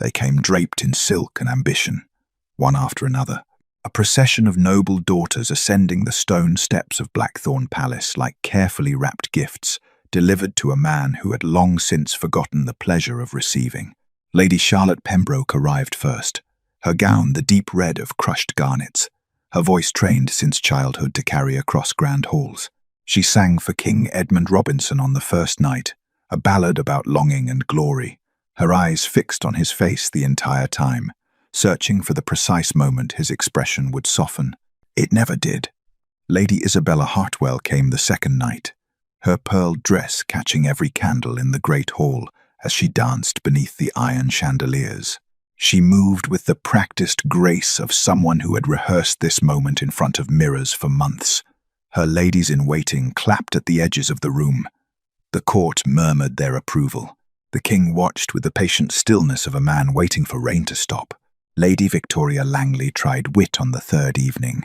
They came draped in silk and ambition, one after another, a procession of noble daughters ascending the stone steps of Blackthorn Palace like carefully wrapped gifts delivered to a man who had long since forgotten the pleasure of receiving. Lady Charlotte Pembroke arrived first, her gown the deep red of crushed garnets, her voice trained since childhood to carry across grand halls. She sang for King Edmund Robinson on the first night, a ballad about longing and glory, her eyes fixed on his face the entire time, searching for the precise moment his expression would soften. It never did. Lady Isabella Hartwell came the second night, her pearl dress catching every candle in the great hall as she danced beneath the iron chandeliers. She moved with the practiced grace of someone who had rehearsed this moment in front of mirrors for months. Her ladies-in-waiting clapped at the edges of the room. The court murmured their approval. The king watched with the patient stillness of a man waiting for rain to stop. Lady Victoria Langley tried wit on the third evening.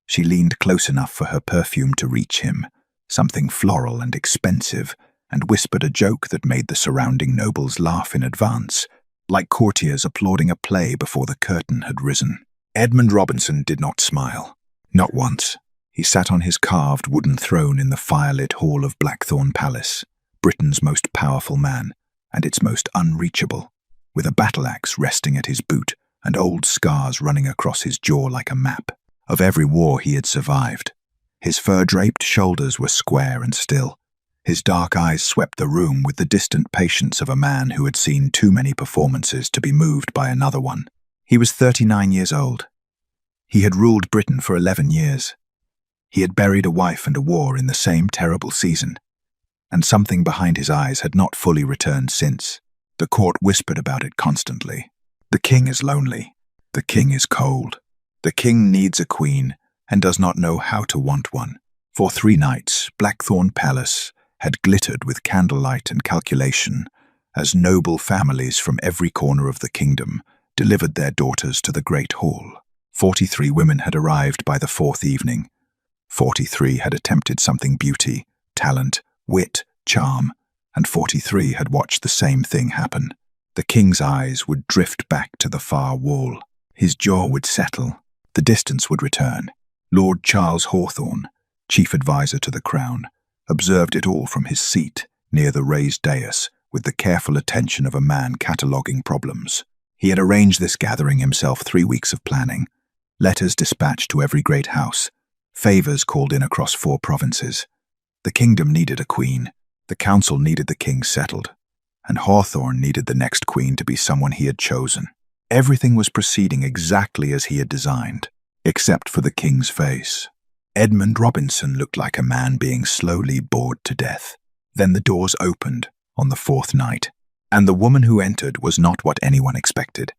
She leaned close enough for her perfume to reach him, something floral and expensive, and whispered a joke that made the surrounding nobles laugh in advance, like courtiers applauding a play before the curtain had risen. Edmund Robinson did not smile. Not once. He sat on his carved wooden throne in the firelit hall of Blackthorn Palace, Britain's most powerful man, and its most unreachable, with a battle-axe resting at his boot and old scars running across his jaw like a map of every war he had survived. His fur-draped shoulders were square and still. His dark eyes swept the room with the distant patience of a man who had seen too many performances to be moved by another one. He was 39 years old. He had ruled Britain for 11 years. He had buried a wife and a war in the same terrible season, and something behind his eyes had not fully returned since. The court whispered about it constantly. The king is lonely. The king is cold. The king needs a queen and does not know how to want one. For 3 nights, Blackthorn Palace had glittered with candlelight and calculation as noble families from every corner of the kingdom delivered their daughters to the great hall. 43 women had arrived by the 4th evening. 43 had attempted something beauty, talent, wit, charm, and 43 had watched the same thing happen. The king's eyes would drift back to the far wall. His jaw would settle. The distance would return. Lord Charles Hawthorne, chief advisor to the crown, observed it all from his seat near the raised dais with the careful attention of a man cataloguing problems. He had arranged this gathering himself 3 weeks of planning, letters dispatched to every great house, favors called in across 4 provinces. The kingdom needed a queen, the council needed the king settled, and Hawthorne needed the next queen to be someone he had chosen. Everything was proceeding exactly as he had designed, except for the king's face. Edmund Robinson looked like a man being slowly bored to death. Then the doors opened on the 4th night, and the woman who entered was not what anyone expected.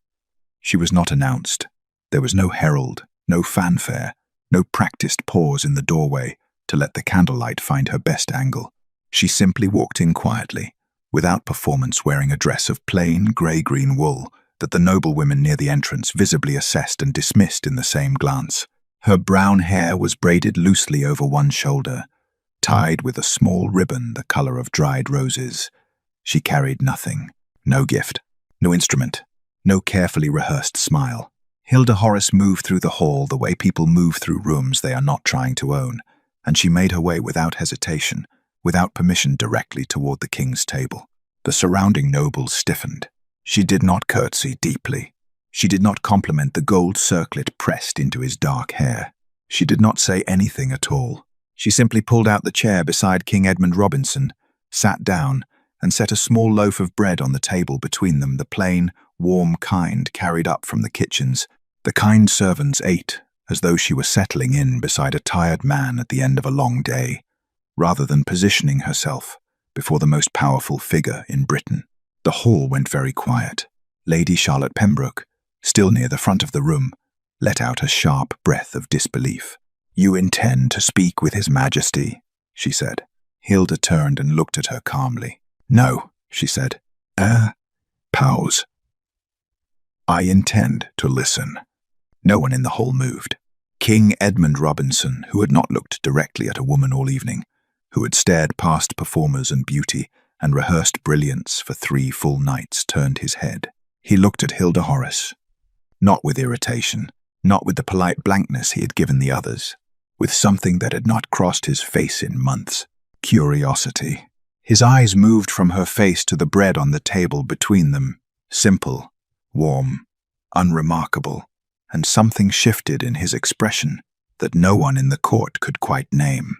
She was not announced. There was no herald, no fanfare, no practiced pause in the doorway to let the candlelight find her best angle. She simply walked in quietly, without performance, wearing a dress of plain grey-green wool that the noble women near the entrance visibly assessed and dismissed in the same glance. Her brown hair was braided loosely over one shoulder, tied with a small ribbon the color of dried roses. She carried nothing, no gift, no instrument, no carefully rehearsed smile. Hilda Horace moved through the hall the way people move through rooms they are not trying to own, and she made her way without hesitation, without permission, directly toward the king's table. The surrounding nobles stiffened. She did not curtsy deeply. She did not compliment the gold circlet pressed into his dark hair. She did not say anything at all. She simply pulled out the chair beside King Edmund Robinson, sat down, and set a small loaf of bread on the table between them, the plain, warm kind carried up from the kitchens. The kind servants ate as though she were settling in beside a tired man at the end of a long day, rather than positioning herself before the most powerful figure in Britain. The hall went very quiet. Lady Charlotte Pembroke, still near the front of the room, let out a sharp breath of disbelief. "You intend to speak with His Majesty?" she said. Hilda turned and looked at her calmly. "No," she said. Pause. "I intend to listen." No one in the hall moved. King Edmund Robinson, who had not looked directly at a woman all evening, who had stared past performers and beauty and rehearsed brilliance for 3 full nights, turned his head. He looked at Hilda Horace, not with irritation, not with the polite blankness he had given the others, with something that had not crossed his face in months: curiosity. His eyes moved from her face to the bread on the table between them, simple, warm, unremarkable, and something shifted in his expression that no one in the court could quite name.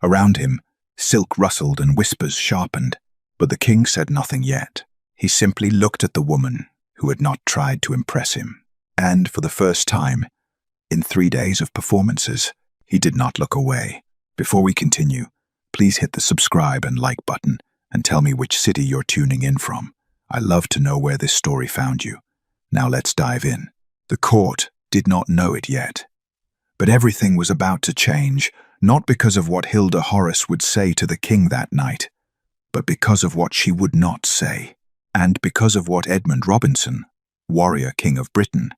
Around him, silk rustled and whispers sharpened, but the king said nothing yet. He simply looked at the woman who had not tried to impress him, and for the first time, in 3 days of performances, he did not look away. Before we continue, please hit the subscribe and like button and tell me which city you're tuning in from. I love to know where this story found you. Now let's dive in. The court did not know it yet, but everything was about to change, not because of what Hilda Horace would say to the king that night, but because of what she would not say, and because of what Edmund Robinson, warrior king of Britain,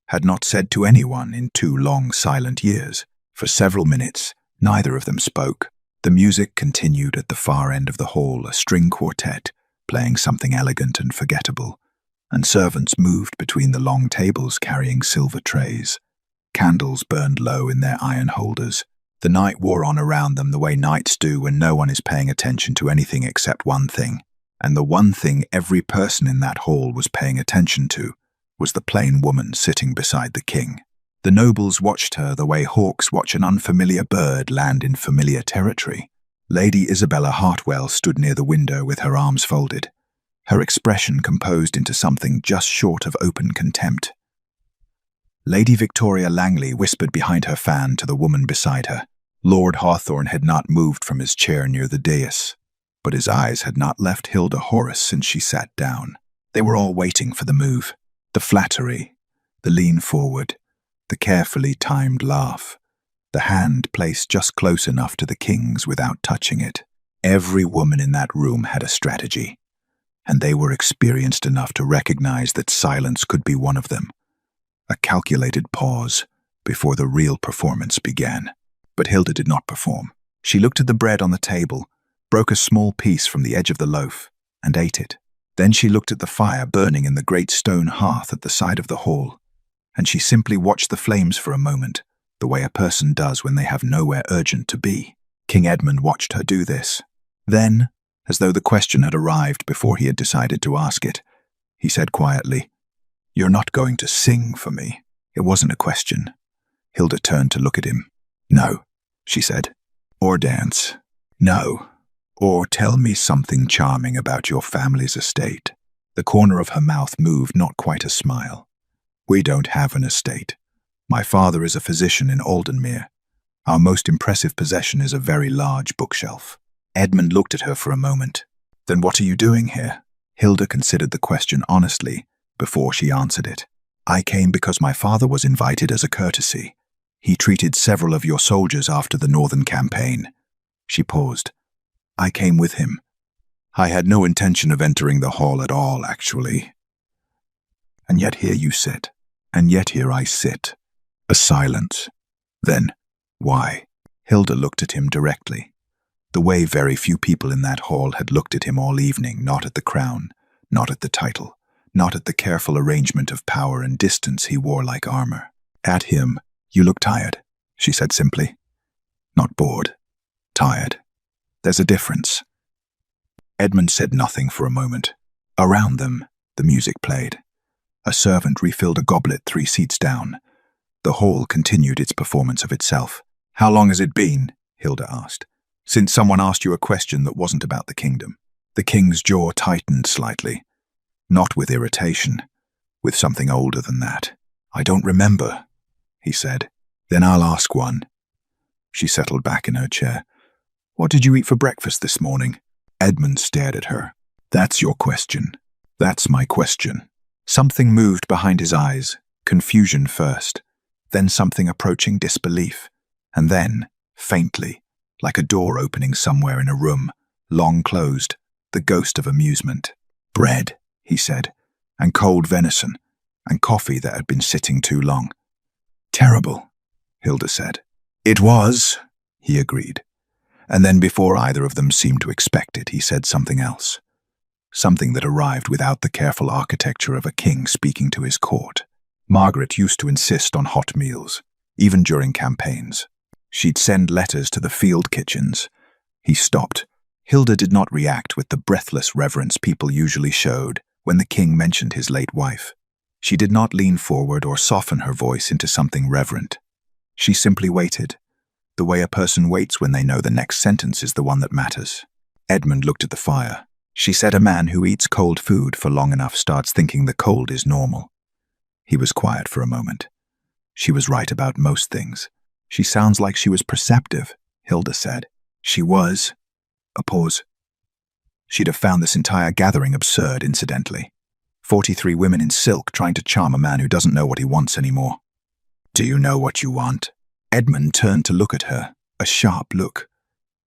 had not said to anyone in 2 long silent years. For several minutes, neither of them spoke. The music continued at the far end of the hall, a string quartet, playing something elegant and forgettable, and servants moved between the long tables carrying silver trays. Candles burned low in their iron holders. The night wore on around them the way nights do when no one is paying attention to anything except one thing, and the one thing every person in that hall was paying attention to was the plain woman sitting beside the king. The nobles watched her the way hawks watch an unfamiliar bird land in familiar territory. Lady Isabella Hartwell stood near the window with her arms folded, her expression composed into something just short of open contempt. Lady Victoria Langley whispered behind her fan to the woman beside her. Lord Hawthorne had not moved from his chair near the dais, but his eyes had not left Hilda Horace since she sat down. They were all waiting for the move, the flattery, the lean forward, the carefully timed laugh, the hand placed just close enough to the king's without touching it. Every woman in that room had a strategy, and they were experienced enough to recognize that silence could be one of them. A calculated pause before the real performance began. But Hilda did not perform. She looked at the bread on the table, broke a small piece from the edge of the loaf, and ate it. Then she looked at the fire burning in the great stone hearth at the side of the hall, and she simply watched the flames for a moment, the way a person does when they have nowhere urgent to be. King Edmund watched her do this. Then, as though the question had arrived before he had decided to ask it, he said quietly, "You're not going to sing for me." It wasn't a question. Hilda turned to look at him. "No," she said. "Or dance." "No. Or tell me something charming about your family's estate." The corner of her mouth moved, not quite a smile. "We don't have an estate. My father is a physician in Aldenmere. Our most impressive possession is a very large bookshelf." Edmund looked at her for a moment. "Then what are you doing here?" Hilda considered the question honestly before she answered it. "I came because my father was invited as a courtesy. He treated several of your soldiers after the Northern campaign." She paused. "I came with him. I had no intention of entering the hall at all, actually. And yet here you sit, and yet here I sit." A silence. Then, "Why?" Hilda looked at him directly, the way very few people in that hall had looked at him all evening, not at the crown, not at the title, not at the careful arrangement of power and distance he wore like armor. At him. "You look tired," she said simply. "Not bored. Tired. There's a difference." Edmund said nothing for a moment. Around them, the music played. A servant refilled a goblet 3 seats down. The hall continued its performance of itself. "How long has it been?" Hilda asked. "Since someone asked you a question that wasn't about the kingdom." The king's jaw tightened slightly. Not with irritation, with something older than that. "I don't remember," he said. "Then I'll ask one." She settled back in her chair. "What did you eat for breakfast this morning?" Edmund stared at her. "That's your question." "That's my question." Something moved behind his eyes, confusion first, then something approaching disbelief, and then, faintly, like a door opening somewhere in a room, long closed, the ghost of amusement. "Bread," he said, "and cold venison, and coffee that had been sitting too long." "Terrible," Hilda said. "It was," he agreed. And then before either of them seemed to expect it, he said something else. something that arrived without the careful architecture of a king speaking to his court. Margaret used to insist on hot meals, even during campaigns. She'd send letters to the field kitchens. He stopped. Hilda did not react with the breathless reverence people usually showed when the king mentioned his late wife. She did not lean forward or soften her voice into something reverent. She simply waited, the way a person waits when they know the next sentence is the one that matters. Edmund looked at the fire. She said a man who eats cold food for long enough starts thinking the cold is normal. He was quiet for a moment. She was right about most things. She sounds like she was perceptive, Hilda said. She was. A pause. She'd have found this entire gathering absurd, incidentally. 43 women in silk trying to charm a man who doesn't know what he wants anymore. Do you know what you want? Edmund turned to look at her, a sharp look,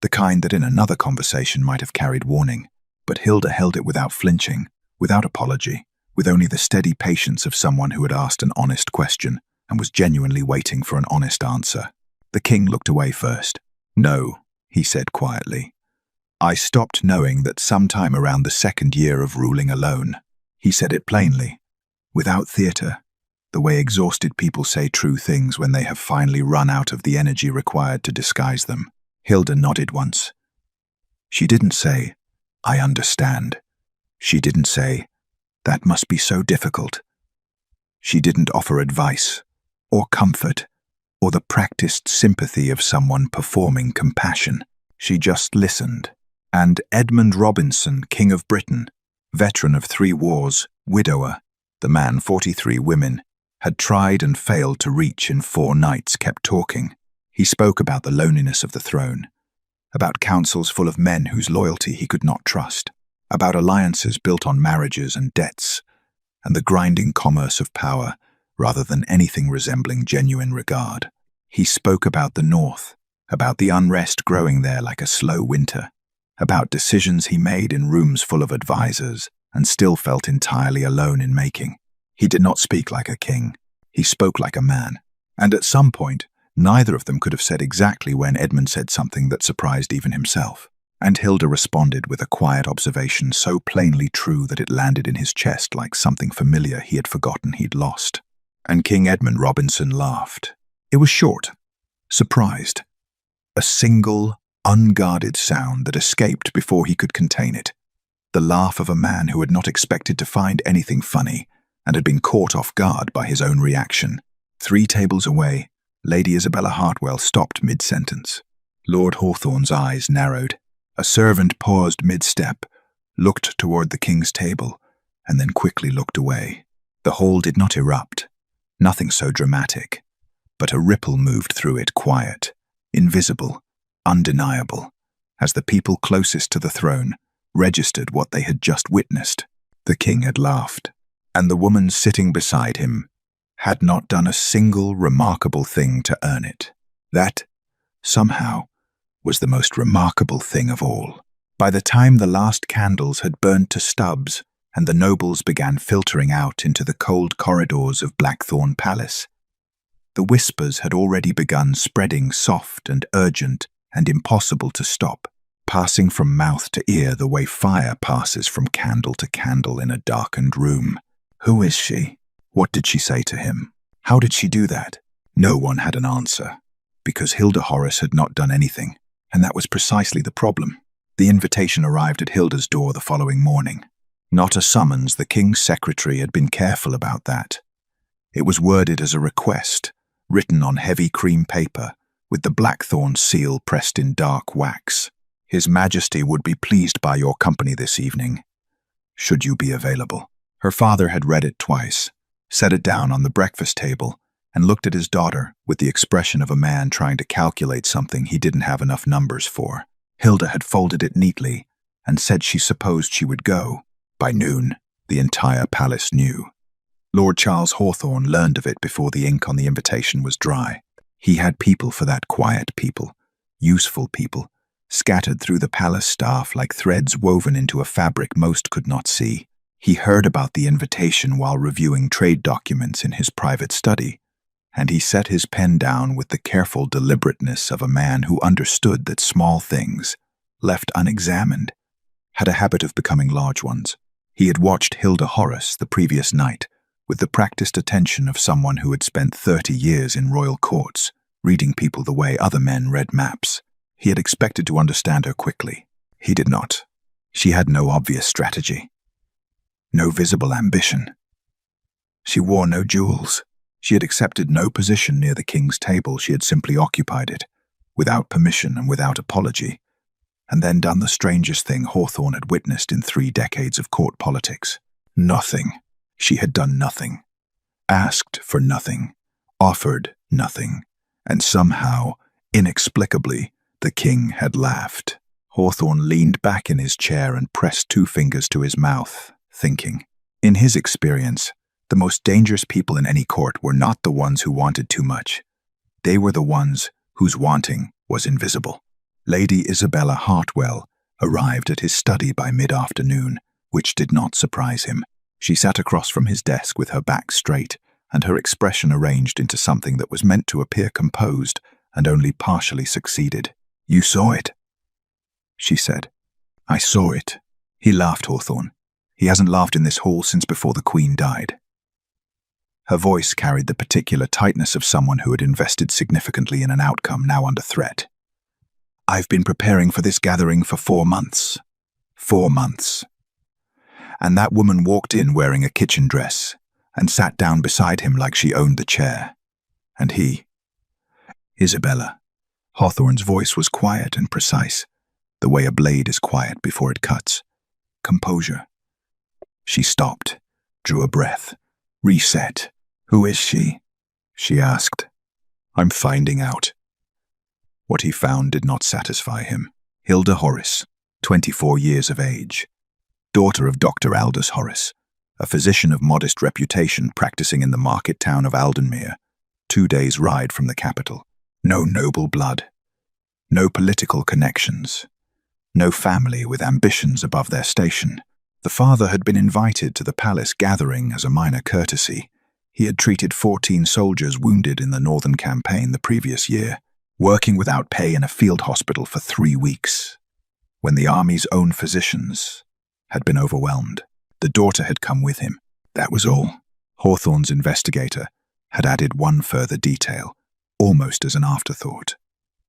the kind that in another conversation might have carried warning. But Hilda held it without flinching, without apology, with only the steady patience of someone who had asked an honest question and was genuinely waiting for an honest answer. The king looked away first. No, he said quietly. I stopped knowing that sometime around the 2nd year of ruling alone. He said it plainly, without theatre, the way exhausted people say true things when they have finally run out of the energy required to disguise them. Hilda nodded once. She didn't say, I understand. She didn't say, that must be so difficult. She didn't offer advice, or comfort, or the practiced sympathy of someone performing compassion. She just listened. And Edmund Robinson, King of Britain, veteran of 3 wars, widower, the man 43 women, had tried and failed to reach in 4 nights, kept talking. He spoke about the loneliness of the throne, about councils full of men whose loyalty he could not trust, about alliances built on marriages and debts, and the grinding commerce of power rather than anything resembling genuine regard. He spoke about the North, about the unrest growing there like a slow winter, about decisions he made in rooms full of advisors and still felt entirely alone in making. He did not speak like a king. He spoke like a man. And at some point, neither of them could have said exactly when Edmund said something that surprised even himself. And Hilda responded with a quiet observation so plainly true that it landed in his chest like something familiar he had forgotten he'd lost. And King Edmund Robinson laughed. It was short, surprised. A single, unguarded sound that escaped before he could contain it. The laugh of a man who had not expected to find anything funny and had been caught off guard by his own reaction. 3 tables away, Lady Isabella Hartwell stopped mid-sentence. Lord Hawthorne's eyes narrowed. A servant paused mid-step, looked toward the king's table, and then quickly looked away. The hall did not erupt, nothing so dramatic, but a ripple moved through it, quiet, invisible, undeniable, as the people closest to the throne registered what they had just witnessed. The king had laughed, and the woman sitting beside him had not done a single remarkable thing to earn it. That, somehow, was the most remarkable thing of all. By the time the last candles had burned to stubs and the nobles began filtering out into the cold corridors of Blackthorn Palace, the whispers had already begun spreading, soft and urgent and impossible to stop, passing from mouth to ear the way fire passes from candle to candle in a darkened room. Who is she? What did she say to him? How did she do that? No one had an answer, because Hilda Horace had not done anything, and that was precisely the problem. The invitation arrived at Hilda's door the following morning. Not a summons, the king's secretary had been careful about that. It was worded as a request, written on heavy cream paper, with the Blackthorn seal pressed in dark wax. His Majesty would be pleased by your company this evening, should you be available. Her father had read it twice, set it down on the breakfast table, and looked at his daughter with the expression of a man trying to calculate something he didn't have enough numbers for. Hilda had folded it neatly and said she supposed she would go. By noon, the entire palace knew. Lord Charles Hawthorne learned of it before the ink on the invitation was dry. He had people for that, quiet people, useful people, scattered through the palace staff like threads woven into a fabric most could not see. He heard about the invitation while reviewing trade documents in his private study, and he set his pen down with the careful deliberateness of a man who understood that small things, left unexamined, had a habit of becoming large ones. He had watched Hilda Horace the previous night with the practiced attention of someone who had spent 30 years in royal courts, reading people the way other men read maps. He had expected to understand her quickly. He did not. She had no obvious strategy, no visible ambition. She wore no jewels. She had accepted no position near the king's table. She had simply occupied it, without permission and without apology, and then done the strangest thing Hawthorne had witnessed in 3 decades of court politics. Nothing. She had done nothing, asked for nothing, offered nothing, and somehow, inexplicably, the king had laughed. Hawthorne leaned back in his chair and pressed 2 fingers to his mouth, thinking. In his experience, the most dangerous people in any court were not the ones who wanted too much. They were the ones whose wanting was invisible. Lady Isabella Hartwell arrived at his study by mid-afternoon, which did not surprise him. She sat across from his desk with her back straight and her expression arranged into something that was meant to appear composed and only partially succeeded. "You saw it," she said. "I saw it." He laughed, Hawthorne. He hasn't laughed in this hall since before the Queen died. Her voice carried the particular tightness of someone who had invested significantly in an outcome now under threat. "I've been preparing for this gathering for 4 months. 4 months. And that woman walked in wearing a kitchen dress and sat down beside him like she owned the chair. And he, Isabella." Hawthorne's voice was quiet and precise, the way a blade is quiet before it cuts. Composure. She stopped, drew a breath, reset. "Who is she?" she asked. "I'm finding out." What he found did not satisfy him. Hilda Horace, 24 years of age, daughter of Dr. Aldous Horace, a physician of modest reputation practicing in the market town of Aldenmere, 2 days' ride from the capital. No noble blood, no political connections, no family with ambitions above their station. The father had been invited to the palace gathering as a minor courtesy. He had treated 14 soldiers wounded in the Northern Campaign the previous year, working without pay in a field hospital for 3 weeks, when the army's own physicians had been overwhelmed. The daughter had come with him. That was all. Hawthorne's investigator had added one further detail, almost as an afterthought.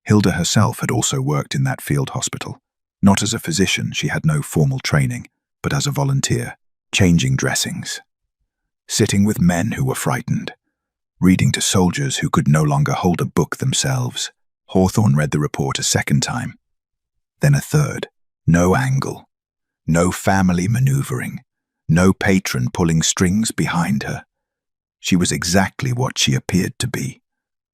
Hilda herself had also worked in that field hospital. Not as a physician, she had no formal training, but as a volunteer, changing dressings, sitting with men who were frightened, reading to soldiers who could no longer hold a book themselves. Hawthorne read the report a second time, then a third. No angle, no family maneuvering, no patron pulling strings behind her. She was exactly what she appeared to be,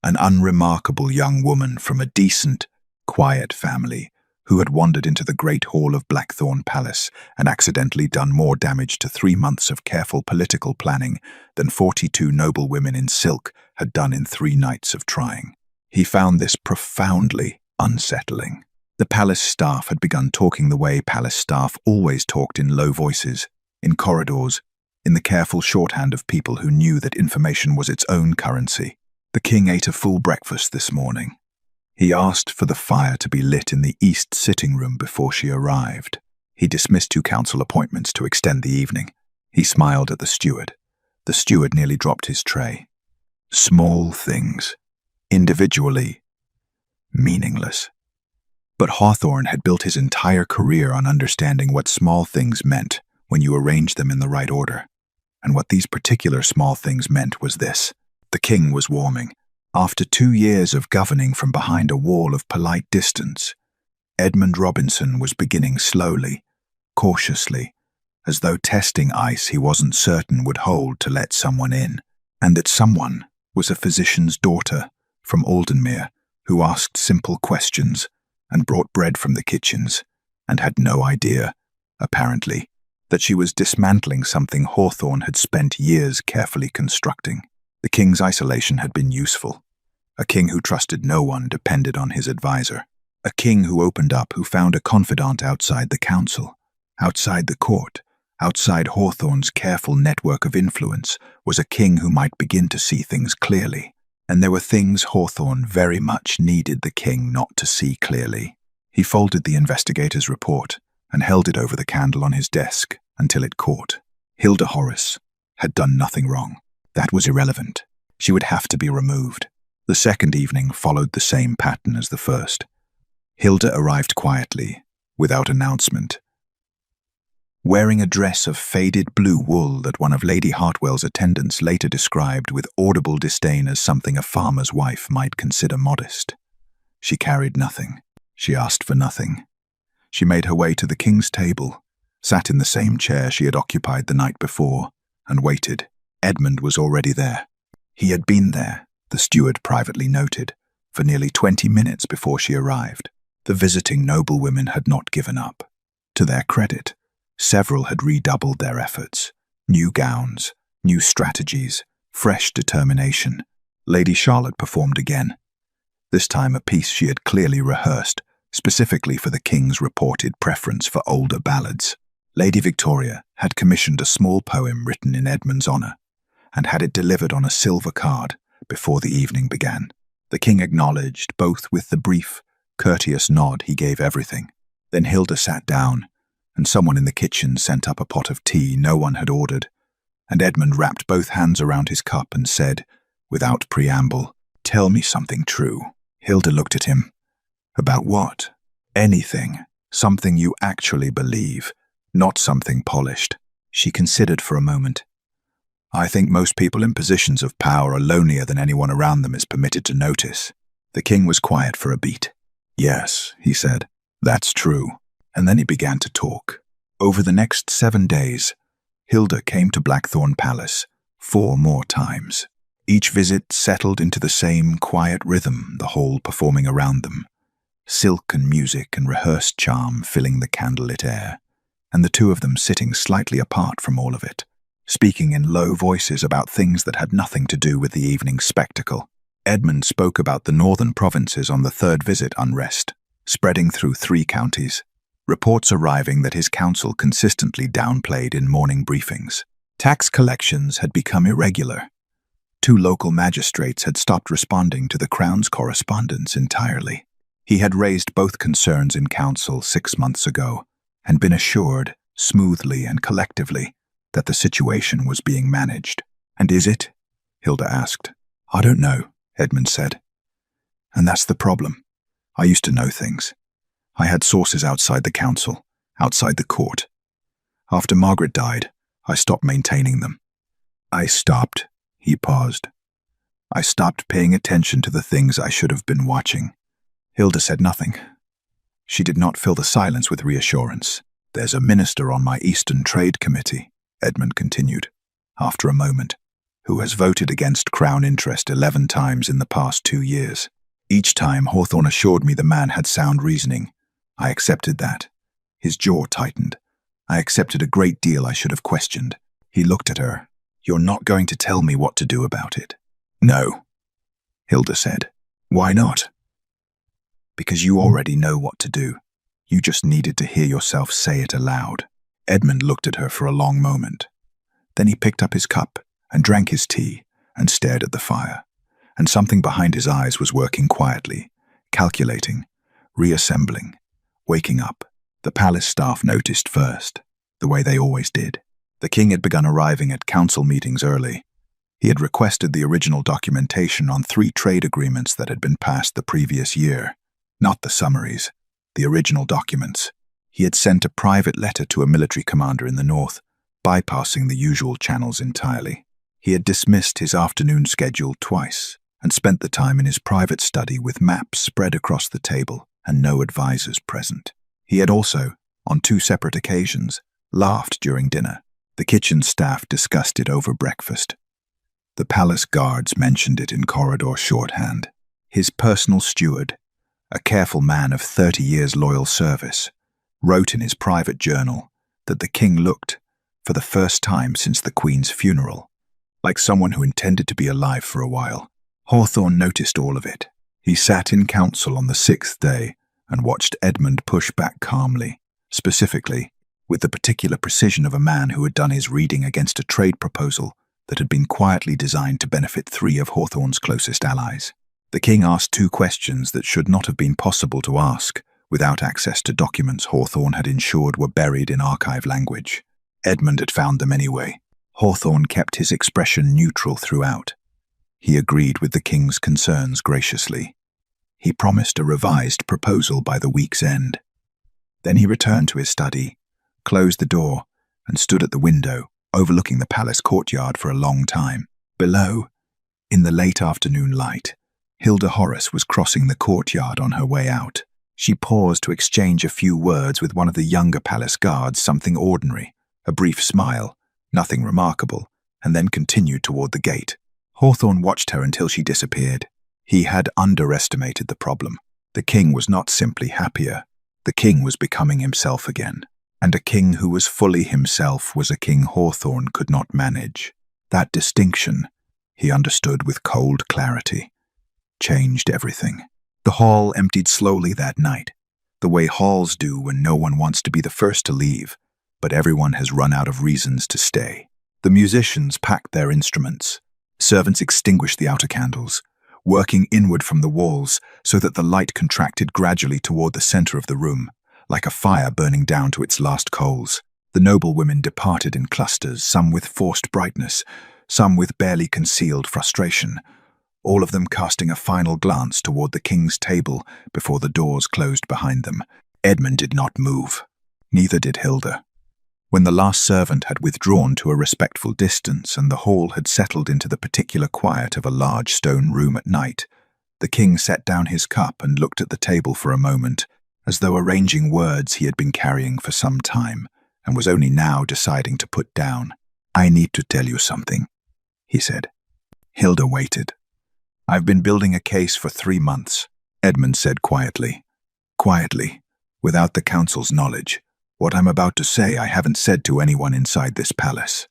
an unremarkable young woman from a decent, quiet family who had wandered into the great hall of Blackthorn Palace and accidentally done more damage to 3 months of careful political planning than 42 noble women in silk had done in 3 nights of trying. He found this profoundly unsettling. The palace staff had begun talking the way palace staff always talked, in low voices, in corridors, in the careful shorthand of people who knew that information was its own currency. The king ate a full breakfast this morning. He asked for the fire to be lit in the east sitting room before she arrived. He dismissed 2 council appointments to extend the evening. He smiled at the steward. The steward nearly dropped his tray. Small things, individually meaningless. But Hawthorne had built his entire career on understanding what small things meant when you arranged them in the right order. And what these particular small things meant was this. The king was warming. After 2 years of governing from behind a wall of polite distance, Edmund Robinson was beginning slowly, cautiously, as though testing ice he wasn't certain would hold to let someone in. And that someone was a physician's daughter from Aldenmere who asked simple questions and brought bread from the kitchens, and had no idea, apparently, that she was dismantling something Hawthorne had spent years carefully constructing. The king's isolation had been useful. A king who trusted no one depended on his advisor. A king who opened up, who found a confidant outside the council, outside the court, outside Hawthorne's careful network of influence, was a king who might begin to see things clearly. And there were things Hawthorne very much needed the king not to see clearly. He folded the investigator's report and held it over the candle on his desk until it caught. Hilda Horace had done nothing wrong. That was irrelevant. She would have to be removed. The second evening followed the same pattern as the first. Hilda arrived quietly, without announcement, wearing a dress of faded blue wool that one of Lady Hartwell's attendants later described with audible disdain as something a farmer's wife might consider modest. She carried nothing. She asked for nothing. She made her way to the king's table, sat in the same chair she had occupied the night before, and waited. Edmund was already there. He had been there, the steward privately noted, for nearly 20 minutes before she arrived. The visiting noblewomen had not given up. To their credit, several had redoubled their efforts. New gowns, new strategies, fresh determination. Lady Charlotte performed again. This time a piece she had clearly rehearsed, specifically for the king's reported preference for older ballads. Lady Victoria had commissioned a small poem written in Edmund's honour, and had it delivered on a silver card before the evening began. The king acknowledged, both with the brief, courteous nod he gave everything. Then Hilda sat down, and someone in the kitchen sent up a pot of tea no one had ordered, and Edmund wrapped both hands around his cup and said, without preamble, "Tell me something true." Hilda looked at him. "About what?" "Anything. Something you actually believe, not something polished." She considered for a moment. "I think most people in positions of power are lonelier than anyone around them is permitted to notice." The king was quiet for a beat. "Yes," he said, "that's true." And then he began to talk. Over the next 7 days, Hilda came to Blackthorn Palace 4 more times. Each visit settled into the same quiet rhythm, the whole performing around them, silk and music and rehearsed charm filling the candlelit air, and the two of them sitting slightly apart from all of it, speaking in low voices about things that had nothing to do with the evening's spectacle. Edmund spoke about the northern provinces on the third visit unrest, spreading through 3 counties, reports arriving that his council consistently downplayed in morning briefings. Tax collections had become irregular. 2 local magistrates had stopped responding to the Crown's correspondence entirely. He had raised both concerns in council 6 months ago, and been assured, smoothly and collectively, that the situation was being managed. "And is it?" Hilda asked. "I don't know," Edmund said. "And that's the problem. I used to know things. I had sources outside the council, outside the court. After Margaret died, I stopped maintaining them. I stopped." He paused. "I stopped paying attention to the things I should have been watching." Hilda said nothing. She did not fill the silence with reassurance. "There's a minister on my Eastern Trade Committee," Edmund continued, after a moment, "who has voted against Crown interest 11 times in the past 2 years. Each time Hawthorne assured me the man had sound reasoning. I accepted that." His jaw tightened. "I accepted a great deal I should have questioned." He looked at her. "You're not going to tell me what to do about it?" "No," Hilda said. "Why not?" "Because you already know what to do. You just needed to hear yourself say it aloud." Edmund looked at her for a long moment. Then he picked up his cup and drank his tea and stared at the fire. And something behind his eyes was working quietly, calculating, reassembling, waking up. The palace staff noticed first, the way they always did. The king had begun arriving at council meetings early. He had requested the original documentation on 3 trade agreements that had been passed the previous year. Not the summaries, the original documents. He had sent a private letter to a military commander in the north, bypassing the usual channels entirely. He had dismissed his afternoon schedule twice, and spent the time in his private study with maps spread across the table and no advisors present. He had also, on 2 separate occasions, laughed during dinner. The kitchen staff discussed it over breakfast. The palace guards mentioned it in corridor shorthand. His personal steward, a careful man of 30 years' loyal service, wrote in his private journal that the king looked, for the first time since the Queen's funeral, like someone who intended to be alive for a while. Hawthorne noticed all of it. He sat in council on the 6th day and watched Edmund push back calmly, specifically, with the particular precision of a man who had done his reading against a trade proposal that had been quietly designed to benefit 3 of Hawthorne's closest allies. The king asked 2 questions that should not have been possible to ask without access to documents Hawthorne had ensured were buried in archive language. Edmund had found them anyway. Hawthorne kept his expression neutral throughout. He agreed with the king's concerns graciously. He promised a revised proposal by the week's end. Then he returned to his study, closed the door, and stood at the window, overlooking the palace courtyard for a long time. Below, in the late afternoon light, Hilda Horace was crossing the courtyard on her way out. She paused to exchange a few words with one of the younger palace guards, something ordinary, a brief smile, nothing remarkable, and then continued toward the gate. Hawthorne watched her until she disappeared. He had underestimated the problem. The king was not simply happier. The king was becoming himself again. And a king who was fully himself was a king Hawthorne could not manage. That distinction, he understood with cold clarity, changed everything. The hall emptied slowly that night, the way halls do when no one wants to be the first to leave, but everyone has run out of reasons to stay. The musicians packed their instruments. Servants extinguished the outer candles, working inward from the walls so that the light contracted gradually toward the center of the room, like a fire burning down to its last coals. The noblewomen departed in clusters, some with forced brightness, some with barely concealed frustration, all of them casting a final glance toward the king's table before the doors closed behind them. Edmund did not move. Neither did Hilda. When the last servant had withdrawn to a respectful distance and the hall had settled into the particular quiet of a large stone room at night, the king set down his cup and looked at the table for a moment, as though arranging words he had been carrying for some time and was only now deciding to put down. "I need to tell you something," he said. Hilda waited. "I've been building a case for 3 months," Edmund said quietly. "Quietly, without the council's knowledge. What I'm about to say I haven't said to anyone inside this palace."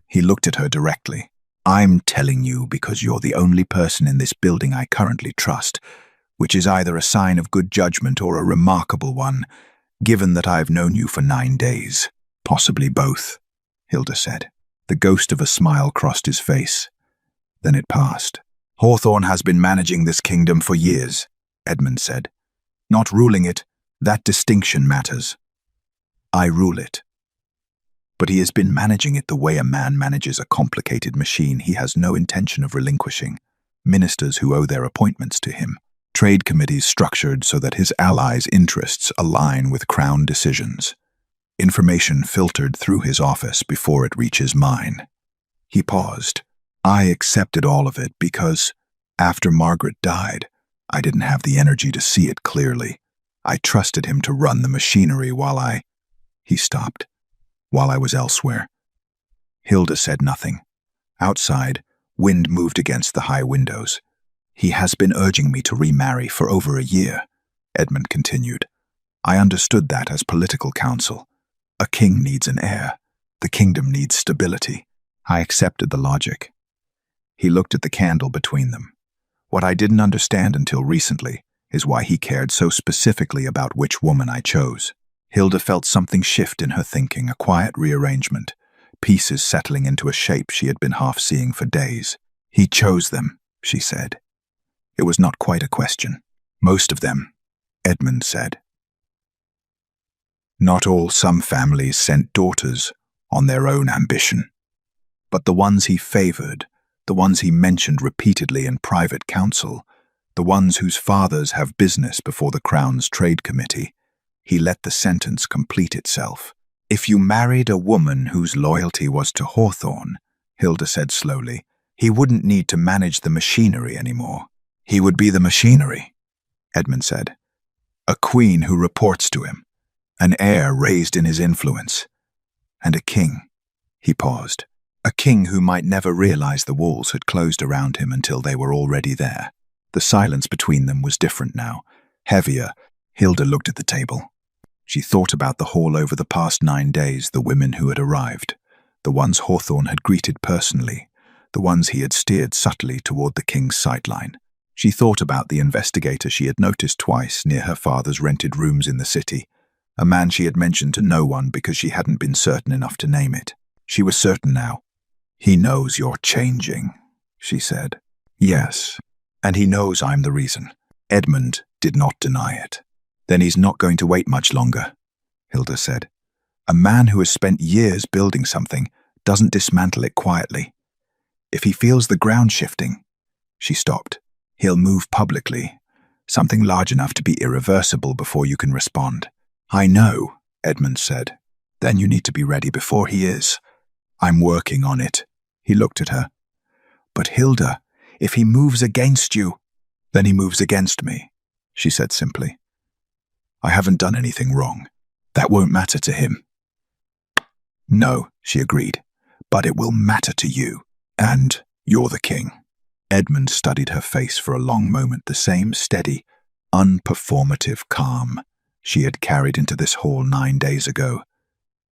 He looked at her directly. "I'm telling you because you're the only person in this building I currently trust, which is either a sign of good judgment or a remarkable one, given that I've known you for 9 days. Possibly both," Hilda said. The ghost of a smile crossed his face. Then it passed. "Hawthorne has been managing this kingdom for years," Edmund said. "Not ruling it, that distinction matters. I rule it. But he has been managing it the way a man manages a complicated machine he has no intention of relinquishing. Ministers who owe their appointments to him. Trade committees structured so that his allies' interests align with crown decisions. Information filtered through his office before it reaches mine." He paused. "I accepted all of it because, after Margaret died, I didn't have the energy to see it clearly. I trusted him to run the machinery while He stopped. "While I was elsewhere." Hilda said nothing. Outside, wind moved against the high windows. "He has been urging me to remarry for over a year," Edmund continued. "I understood that as political counsel. A king needs an heir. The kingdom needs stability. I accepted the logic." He looked at the candle between them. "What I didn't understand until recently is why he cared so specifically about which woman I chose." Hilda felt something shift in her thinking, a quiet rearrangement, pieces settling into a shape she had been half seeing for days. "He chose them," she said. It was not quite a question. "Most of them," Edmund said. "Not all. Some families sent daughters on their own ambition. But the ones he favored, the ones he mentioned repeatedly in private council, the ones whose fathers have business before the Crown's trade committee, he let the sentence complete itself. If you married a woman whose loyalty was to Hawthorne," Hilda said slowly, "he wouldn't need to manage the machinery anymore. He would be the machinery," Edmund said. "A queen who reports to him, an heir raised in his influence, and a king." He paused. A king who might never realize the walls had closed around him until they were already there. The silence between them was different now, heavier. Hilda looked at the table. She thought about the hall over the past 9 days, the women who had arrived, the ones Hawthorne had greeted personally, the ones he had steered subtly toward the king's sightline. She thought about the investigator she had noticed twice near her father's rented rooms in the city, a man she had mentioned to no one because she hadn't been certain enough to name it. She was certain now. "He knows you're changing," she said. "Yes, and he knows I'm the reason." Edmund did not deny it. Then he's not going to wait much longer, Hilda said. A man who has spent years building something doesn't dismantle it quietly. If he feels the ground shifting, she stopped, he'll move publicly, something large enough to be irreversible before you can respond. I know, Edmund said. Then you need to be ready before he is. I'm working on it. He looked at her. But Hilda, if he moves against you, then he moves against me, she said simply. I haven't done anything wrong. That won't matter to him. No, she agreed, but it will matter to you, and you're the king. Edmund studied her face for a long moment, the same steady, unperformative calm she had carried into this hall 9 days ago,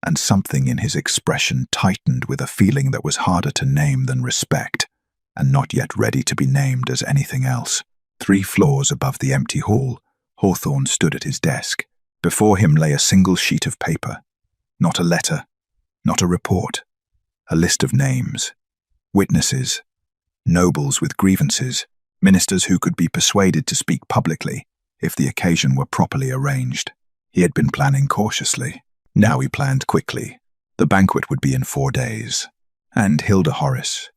and something in his expression tightened with a feeling that was harder to name than respect, and not yet ready to be named as anything else. 3 floors above the empty hall, Hawthorne stood at his desk. Before him lay a single sheet of paper. Not a letter, not a report. A list of names, witnesses, nobles with grievances, ministers who could be persuaded to speak publicly if the occasion were properly arranged. He had been planning cautiously. Now he planned quickly. The banquet would be in 4 days. And Hilda Horace,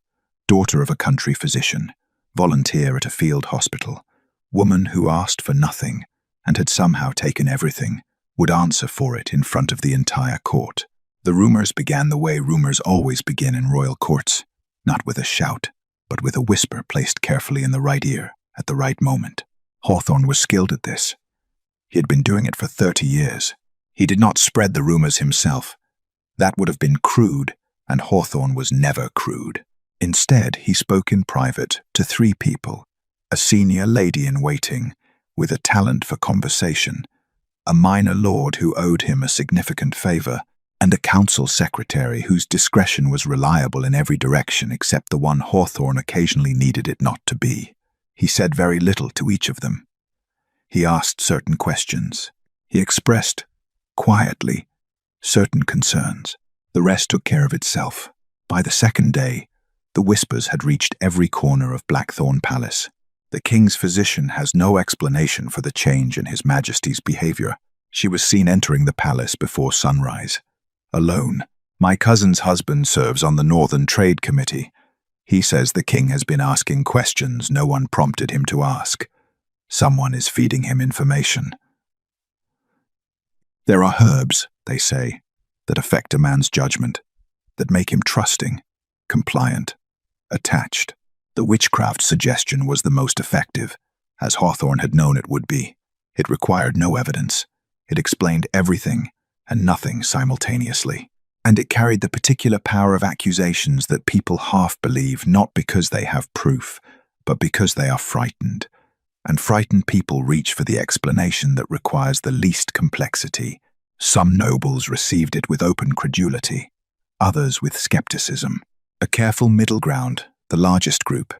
daughter of a country physician, volunteer at a field hospital, woman who asked for nothing and had somehow taken everything, would answer for it in front of the entire court. The rumors began the way rumors always begin in royal courts, not with a shout, but with a whisper placed carefully in the right ear at the right moment. Hawthorne was skilled at this. He had been doing it for 30 years. He did not spread the rumors himself. That would have been crude, and Hawthorne was never crude. Instead, he spoke in private to 3 people, a senior lady-in-waiting with a talent for conversation, a minor lord who owed him a significant favor, and a council secretary whose discretion was reliable in every direction except the one Hawthorne occasionally needed it not to be. He said very little to each of them. He asked certain questions. He expressed, quietly, certain concerns. The rest took care of itself. By the 2nd day, the whispers had reached every corner of Blackthorn Palace. The king's physician has no explanation for the change in His Majesty's behavior. She was seen entering the palace before sunrise. Alone. My cousin's husband serves on the Northern Trade Committee. He says the king has been asking questions no one prompted him to ask. Someone is feeding him information. There are herbs, they say, that affect a man's judgment, that make him trusting, compliant, attached. The witchcraft suggestion was the most effective, as Hawthorne had known it would be. It required no evidence. It explained everything and nothing simultaneously. And it carried the particular power of accusations that people half believe not because they have proof, but because they are frightened. And frightened people reach for the explanation that requires the least complexity. Some nobles received it with open credulity, others with skepticism. A careful middle ground, the largest group,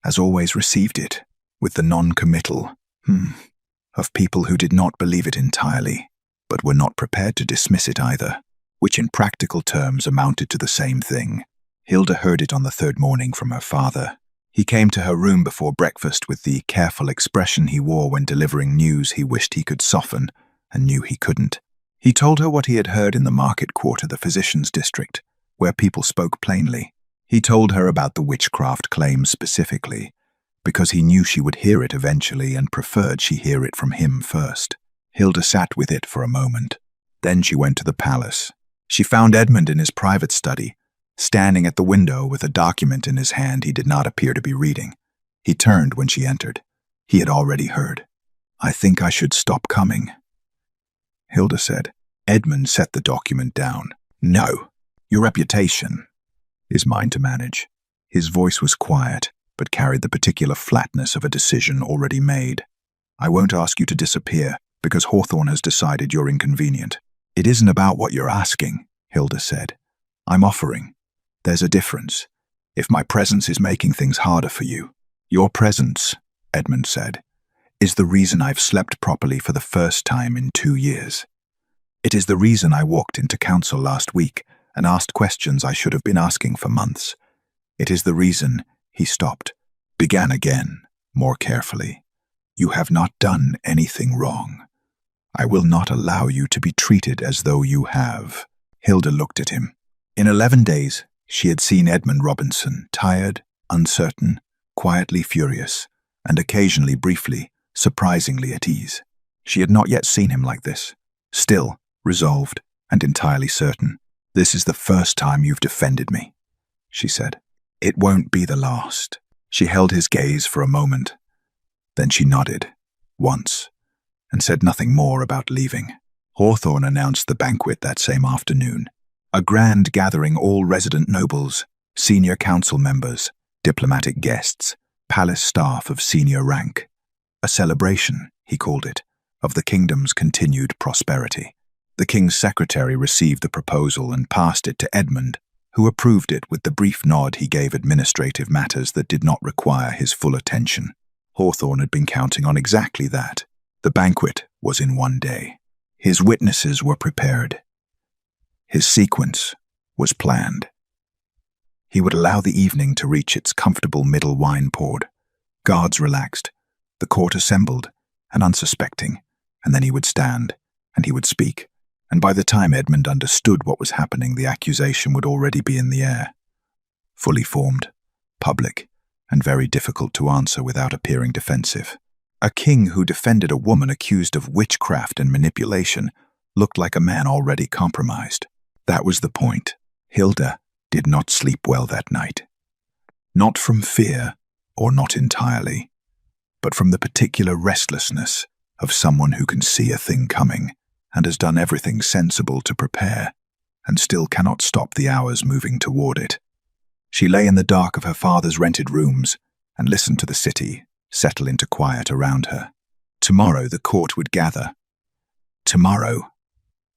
has always received it, with the non-committal, of people who did not believe it entirely, but were not prepared to dismiss it either, which in practical terms amounted to the same thing. Hilda heard it on the 3rd morning from her father. He came to her room before breakfast with the careful expression he wore when delivering news he wished he could soften and knew he couldn't. He told her what he had heard in the market quarter, the physician's district, where people spoke plainly. He told her about the witchcraft claims specifically, because he knew she would hear it eventually and preferred she hear it from him first. Hilda sat with it for a moment. Then she went to the palace. She found Edmund in his private study, standing at the window with a document in his hand he did not appear to be reading. He turned when she entered. He had already heard. I think I should stop coming, Hilda said. Edmund set the document down. No, your reputation is mine to manage. His voice was quiet, but carried the particular flatness of a decision already made. I won't ask you to disappear, because Hawthorne has decided you're inconvenient. It isn't about what you're asking, Hilda said. I'm offering. There's a difference. If my presence is making things harder for you, your presence, Edmund said, is the reason I've slept properly for the first time in 2 years. It is the reason I walked into council last week and asked questions I should have been asking for months. It is the reason, he stopped, began again, more carefully. You have not done anything wrong. I will not allow you to be treated as though you have." Hilda looked at him. In 11 days, she had seen Edmund Robinson, tired, uncertain, quietly furious, and occasionally, briefly, surprisingly at ease. She had not yet seen him like this, still, resolved, and entirely certain. "This is the first time you've defended me," she said. "It won't be the last." She held his gaze for a moment. Then she nodded, once, and said nothing more about leaving. Hawthorne announced the banquet that same afternoon. A grand gathering, all resident nobles, senior council members, diplomatic guests, palace staff of senior rank. A celebration, he called it, of the kingdom's continued prosperity. The king's secretary received the proposal and passed it to Edmund, who approved it with the brief nod he gave administrative matters that did not require his full attention. Hawthorne had been counting on exactly that. The banquet was in one day. His witnesses were prepared. His sequence was planned. He would allow the evening to reach its comfortable middle, wine poured. Guards relaxed, the court assembled, and unsuspecting, and then he would stand, and he would speak, and by the time Edmund understood what was happening, the accusation would already be in the air. Fully formed, public, and very difficult to answer without appearing defensive. A king who defended a woman accused of witchcraft and manipulation looked like a man already compromised. That was the point. Hilda did not sleep well that night. Not from fear, or not entirely, but from the particular restlessness of someone who can see a thing coming and has done everything sensible to prepare and still cannot stop the hours moving toward it. She lay in the dark of her father's rented rooms and listened to the city settle into quiet around her. Tomorrow the court would gather. Tomorrow,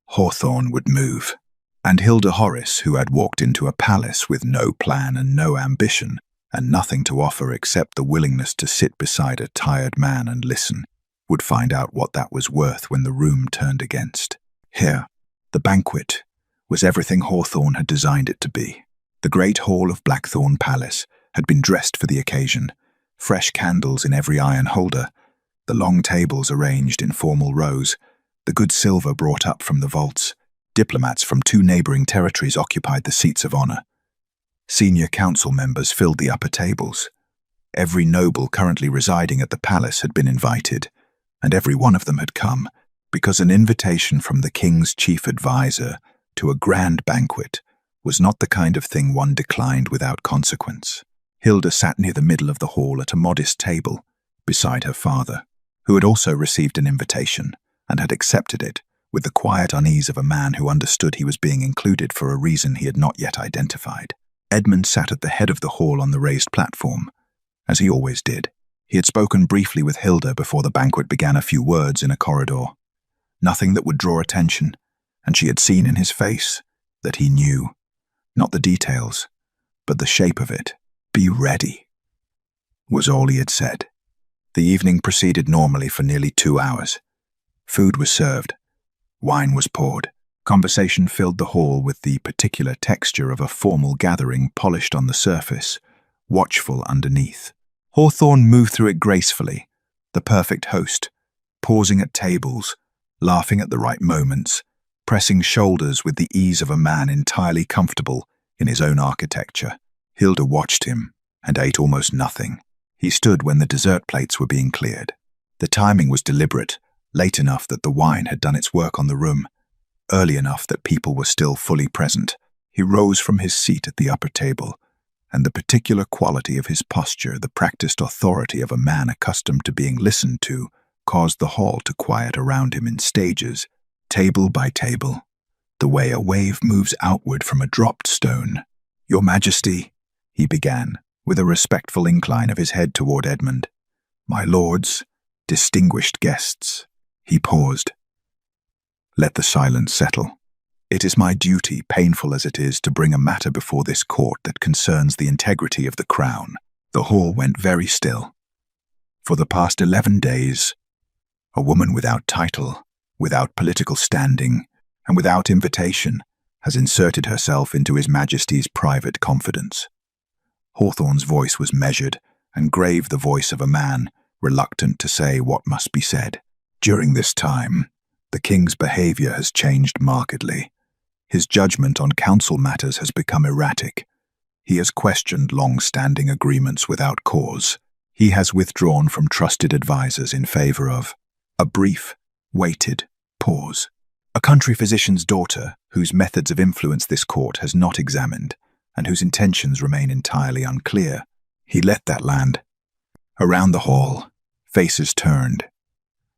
Hawthorne would move. And Hilda Horace, who had walked into a palace with no plan and no ambition, and nothing to offer except the willingness to sit beside a tired man and listen, would find out what that was worth when the room turned against. Here, the banquet was everything Hawthorne had designed it to be. The great hall of Blackthorn Palace had been dressed for the occasion, fresh candles in every iron holder, the long tables arranged in formal rows, the good silver brought up from the vaults. Diplomats from 2 neighboring territories occupied the seats of honor. Senior council members filled the upper tables. Every noble currently residing at the palace had been invited, and every one of them had come because an invitation from the king's chief advisor to a grand banquet was not the kind of thing one declined without consequence. Hilda sat near the middle of the hall at a modest table, beside her father, who had also received an invitation and had accepted it with the quiet unease of a man who understood he was being included for a reason he had not yet identified. Edmund sat at the head of the hall on the raised platform, as he always did. He had spoken briefly with Hilda before the banquet began, a few words in a corridor. Nothing that would draw attention, and she had seen in his face that he knew, not the details, but the shape of it. "Be ready," was all he had said. The evening proceeded normally for nearly 2 hours. Food was served. Wine was poured. Conversation filled the hall with the particular texture of a formal gathering, polished on the surface, watchful underneath. Hawthorne moved through it gracefully, the perfect host, pausing at tables, laughing at the right moments, pressing shoulders with the ease of a man entirely comfortable in his own architecture. Hilda watched him and ate almost nothing. He stood when the dessert plates were being cleared. The timing was deliberate, late enough that the wine had done its work on the room, early enough that people were still fully present. He rose from his seat at the upper table, and the particular quality of his posture, the practiced authority of a man accustomed to being listened to, caused the hall to quiet around him in stages, table by table, the way a wave moves outward from a dropped stone. "Your Majesty," he began, with a respectful incline of his head toward Edmund. "My lords, distinguished guests." He paused. "Let the silence settle. It is my duty, painful as it is, to bring a matter before this court that concerns the integrity of the crown." The hall went very still. For the past 11 days, a woman without title, without political standing, and without invitation has inserted herself into His Majesty's private confidence. Hawthorne's voice was measured and grave, the voice of a man reluctant to say what must be said. "During this time, The king's behavior has changed markedly. His judgment on council matters has become erratic. He has questioned long-standing agreements without cause. He has withdrawn from trusted advisors in favor of a brief, weighted pause. A country physician's daughter, whose methods of influence this court has not examined, and whose intentions remain entirely unclear. He let that land. Around the hall, faces turned.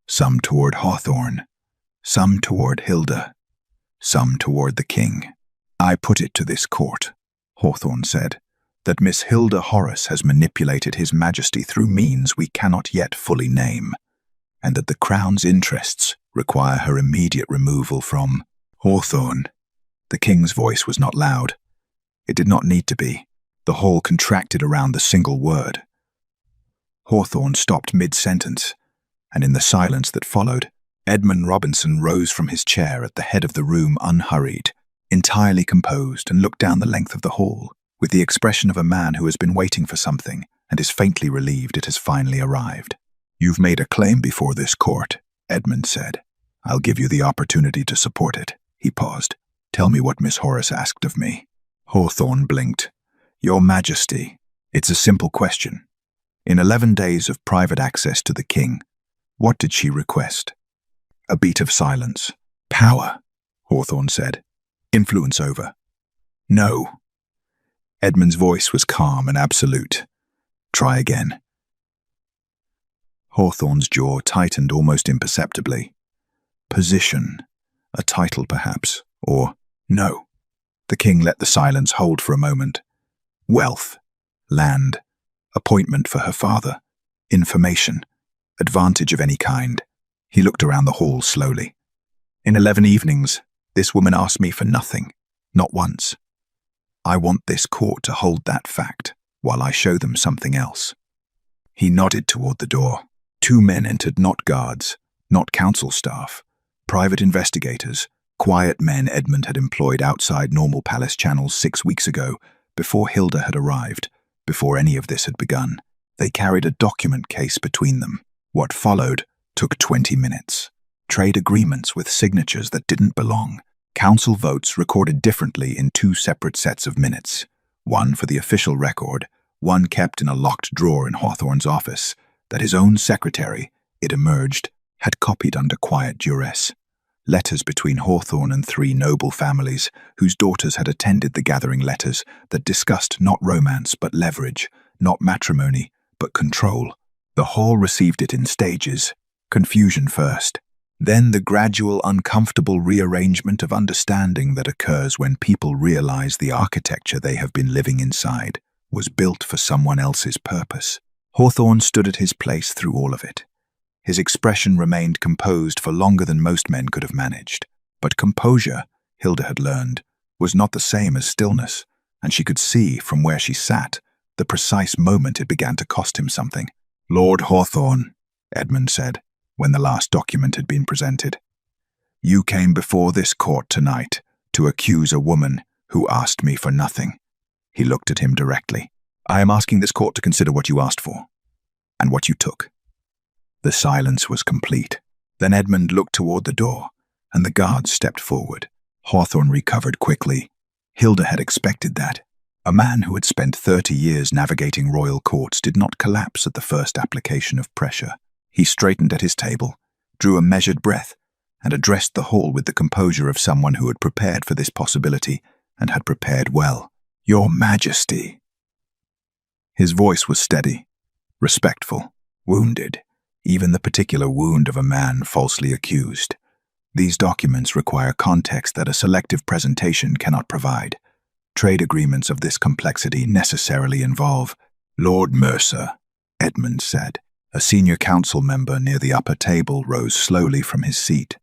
Some toward Hawthorne, some toward Hilda, some toward the king. "I put it to this court," Hawthorne said, "that Miss Hilda Horace has manipulated His Majesty through means we cannot yet fully name, and that the Crown's interests require her immediate removal from Hawthorne." The king's voice was not loud. It did not need to be. The hall contracted around the single word. Hawthorne stopped mid-sentence, and in the silence that followed, Edmund Robinson rose from his chair at the head of the room unhurried, entirely composed, and looked down the length of the hall, with the expression of a man who has been waiting for something and is faintly relieved it has finally arrived. "You've made a claim before this court," Edmund said. "I'll give you the opportunity to support it." He paused. "Tell me what Miss Horace asked of me." Hawthorne blinked. "Your Majesty, it's a simple question. In 11 days of private access to the king, what did she request?" A beat of silence. "Power," Hawthorne said. "Influence over." "No." Edmund's voice was calm and absolute. "Try again." Hawthorne's jaw tightened almost imperceptibly. "Position. A title, perhaps. Or, no." The king let the silence hold for a moment. "Wealth. Land. Appointment for her father. Information. Advantage of any kind." He looked around the hall slowly. "In 11 evenings, this woman asked me for nothing. Not once. I want this court to hold that fact while I show them something else." He nodded toward the door. 2 men entered, not guards, not council staff, private investigators, quiet men Edmund had employed outside normal palace channels 6 weeks ago, before Hilda had arrived, before any of this had begun. They carried a document case between them. What followed took 20 minutes. Trade agreements with signatures that didn't belong. Council votes recorded differently in 2 separate sets of minutes. One for the official record, one kept in a locked drawer in Hawthorne's office, that his own secretary, it emerged, had copied under quiet duress. Letters between Hawthorne and 3 noble families, whose daughters had attended the gathering letters that discussed not romance but leverage, not matrimony but control. The hall received it in stages. Confusion first, then the gradual, uncomfortable rearrangement of understanding that occurs when people realize the architecture they have been living inside was built for someone else's purpose. Hawthorne stood at his place through all of it. His expression remained composed for longer than most men could have managed. But composure, Hilda had learned, was not the same as stillness, and she could see, from where she sat, the precise moment it began to cost him something. "Lord Hawthorne," Edmund said, when the last document had been presented, "you came before this court tonight to accuse a woman who asked me for nothing." He looked at him directly. "I am asking this court to consider what you asked for, and what you took." The silence was complete. Then Edmund looked toward the door, and the guards stepped forward. Hawthorne recovered quickly. Hilda had expected that. A man who had spent 30 years navigating royal courts did not collapse at the first application of pressure. He straightened at his table, drew a measured breath, and addressed the hall with the composure of someone who had prepared for this possibility and had prepared well. "Your Majesty." His voice was steady, respectful, wounded, even the particular wound of a man falsely accused. These documents require context that a selective presentation cannot provide. Trade agreements of this complexity necessarily involve Lord Mercer, Edmund said. A senior council member near the upper table rose slowly from his seat.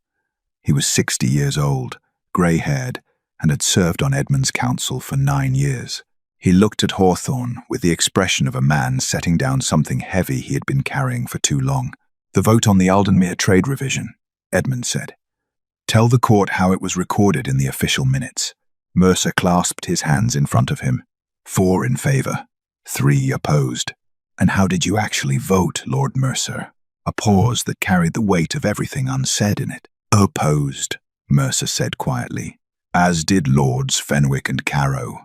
He was 60 years old, grey-haired, and had served on Edmund's council for 9 years. He looked at Hawthorne with the expression of a man setting down something heavy he had been carrying for too long. "The vote on the Aldenmere trade revision," Edmund said. "Tell the court how it was recorded in the official minutes." Mercer clasped his hands in front of him. 4 in favor, 3 opposed. "And how did you actually vote, Lord Mercer?" A pause that carried the weight of everything unsaid in it. Opposed, Mercer said quietly, as did Lords Fenwick and Carrow.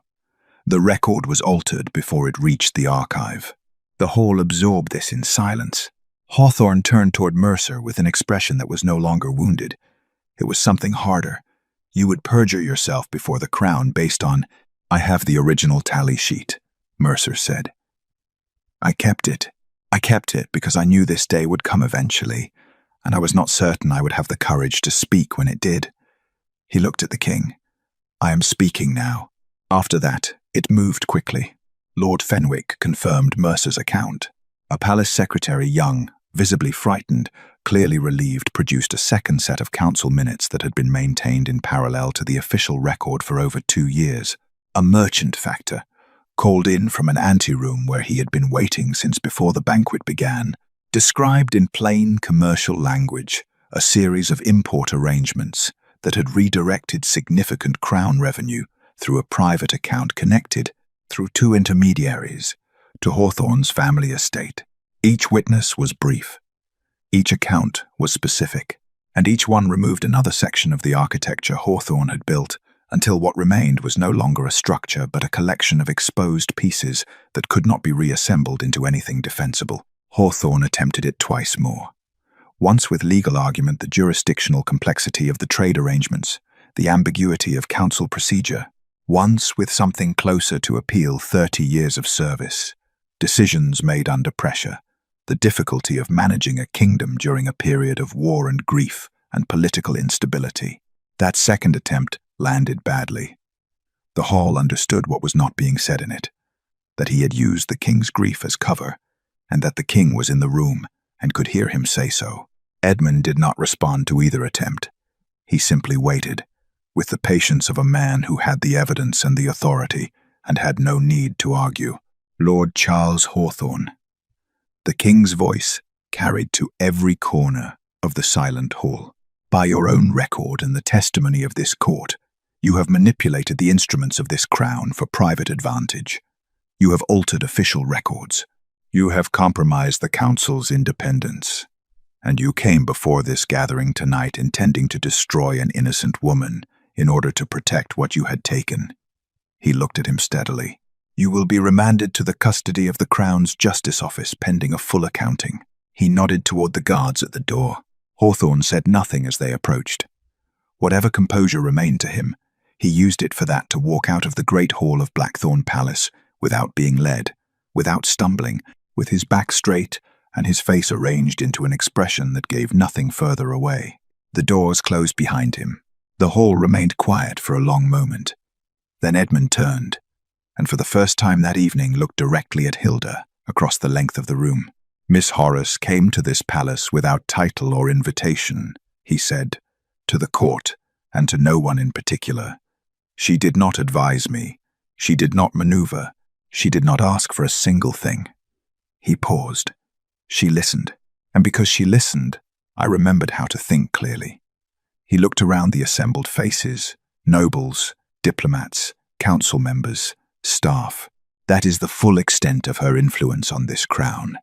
The record was altered before it reached the archive. The hall absorbed this in silence. Hawthorne turned toward Mercer with an expression that was no longer wounded. It was something harder. You would perjure yourself before the Crown based on, "I have the original tally sheet," Mercer said. I kept it because I knew this day would come eventually, and I was not certain I would have the courage to speak when it did. He looked at the king. I am speaking now. After that, it moved quickly. Lord Fenwick confirmed Mercer's account. A palace secretary, young, visibly frightened, clearly relieved, produced a second set of council minutes that had been maintained in parallel to the official record for over 2 years. A merchant factor, called in from an anteroom where he had been waiting since before the banquet began, described in plain commercial language a series of import arrangements that had redirected significant crown revenue through a private account connected, through 2 intermediaries, to Hawthorne's family estate. Each witness was brief. Each account was specific, and each one removed another section of the architecture Hawthorne had built until what remained was no longer a structure but a collection of exposed pieces that could not be reassembled into anything defensible. Hawthorne attempted it twice more. Once with legal argument, the jurisdictional complexity of the trade arrangements, the ambiguity of council procedure. Once with something closer to appeal, 30 years of service, decisions made under pressure, the difficulty of managing a kingdom during a period of war and grief and political instability. That second attempt landed badly. The hall understood what was not being said in it, that he had used the king's grief as cover, and that the king was in the room and could hear him say so. Edmund did not respond to either attempt. He simply waited, with the patience of a man who had the evidence and the authority and had no need to argue. Lord Charles Hawthorne. The king's voice carried to every corner of the silent hall. By your own record and the testimony of this court, you have manipulated the instruments of this crown for private advantage. You have altered official records. You have compromised the council's independence. And you came before this gathering tonight intending to destroy an innocent woman in order to protect what you had taken. He looked at him steadily. You will be remanded to the custody of the Crown's Justice Office pending a full accounting. He nodded toward the guards at the door. Hawthorne said nothing as they approached. Whatever composure remained to him, he used it for that to walk out of the great hall of Blackthorn Palace without being led, without stumbling, with his back straight and his face arranged into an expression that gave nothing further away. The doors closed behind him. The hall remained quiet for a long moment. Then Edmund turned, and for the first time that evening looked directly at Hilda across the length of the room. Miss Horace came to this palace without title or invitation, he said, to the court, and to no one in particular. She did not advise me. She did not maneuver. She did not ask for a single thing. He paused. She listened, and because she listened, I remembered how to think clearly. He looked around the assembled faces, nobles, diplomats, council members, staff. That is the full extent of her influence on this crown.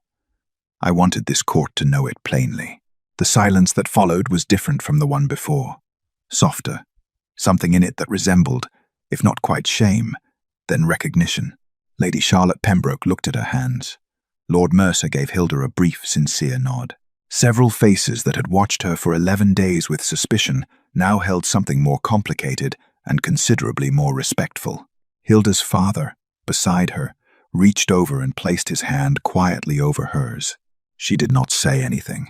I wanted this court to know it plainly. The silence that followed was different from the one before. Softer, something in it that resembled, if not quite shame, then recognition. Lady Charlotte Pembroke looked at her hands. Lord Mercer gave Hilda a brief, sincere nod. Several faces that had watched her for 11 days with suspicion now held something more complicated and considerably more respectful. Hilda's father, beside her, reached over and placed his hand quietly over hers. She did not say anything.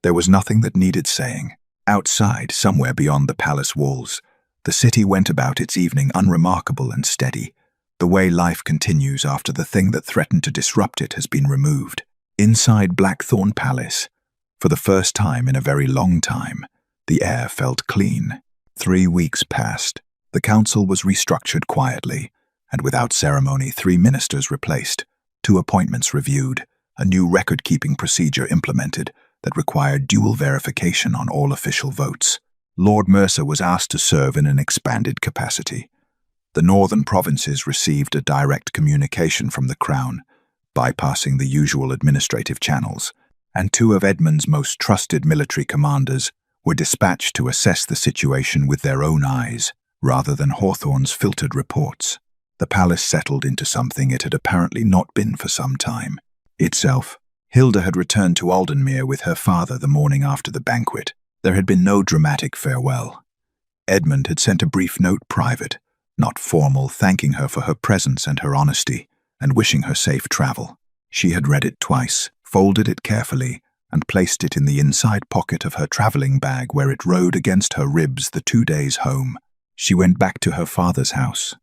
There was nothing that needed saying. Outside, somewhere beyond the palace walls, the city went about its evening unremarkable and steady, the way life continues after the thing that threatened to disrupt it has been removed. Inside Blackthorn Palace, for the first time in a very long time, the air felt clean. 3 weeks passed. The council was restructured quietly, and without ceremony 3 ministers replaced, 2 appointments reviewed, a new record-keeping procedure implemented that required dual verification on all official votes. Lord Mercer was asked to serve in an expanded capacity. The northern provinces received a direct communication from the Crown, bypassing the usual administrative channels, and 2 of Edmund's most trusted military commanders were dispatched to assess the situation with their own eyes, rather than Hawthorne's filtered reports. The palace settled into something it had apparently not been for some time. Itself. Hilda had returned to Aldenmere with her father the morning after the banquet. There had been no dramatic farewell. Edmund had sent a brief note private, not formal, thanking her for her presence and her honesty, and wishing her safe travel. She had read it twice, folded it carefully, and placed it in the inside pocket of her travelling bag where it rode against her ribs the 2 days home. She went back to her father's house,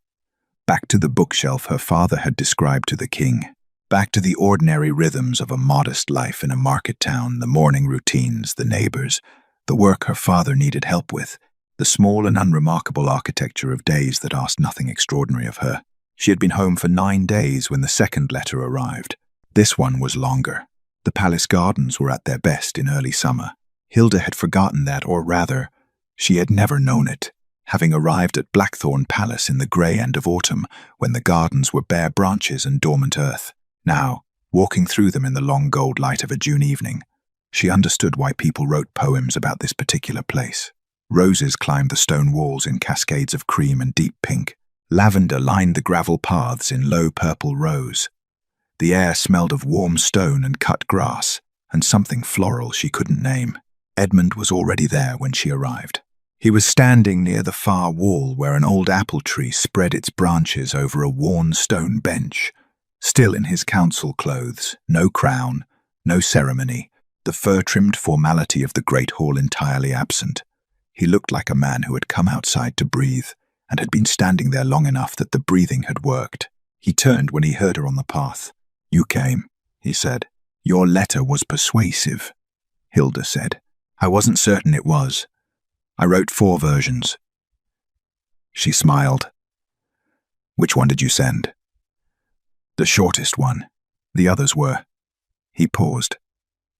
back to the bookshelf her father had described to the king, back to the ordinary rhythms of a modest life in a market town, the morning routines, the neighbours, the work her father needed help with, the small and unremarkable architecture of days that asked nothing extraordinary of her. She had been home for 9 days when the second letter arrived. This one was longer. The palace gardens were at their best in early summer. Hilda had forgotten that, or rather, she had never known it, having arrived at Blackthorn Palace in the grey end of autumn when the gardens were bare branches and dormant earth. Now, walking through them in the long gold light of a June evening, she understood why people wrote poems about this particular place. Roses climbed the stone walls in cascades of cream and deep pink. Lavender lined the gravel paths in low purple rows. The air smelled of warm stone and cut grass, and something floral she couldn't name. Edmund was already there when she arrived. He was standing near the far wall where an old apple tree spread its branches over a worn stone bench, still in his council clothes, no crown, no ceremony, the fur-trimmed formality of the great hall entirely absent. He looked like a man who had come outside to breathe, and had been standing there long enough that the breathing had worked. He turned when he heard her on the path. "You came," he said. "Your letter was persuasive," Hilda said. "I wasn't certain it was. I wrote 4 versions." She smiled. "Which one did you send?" "The shortest one. The others were." He paused.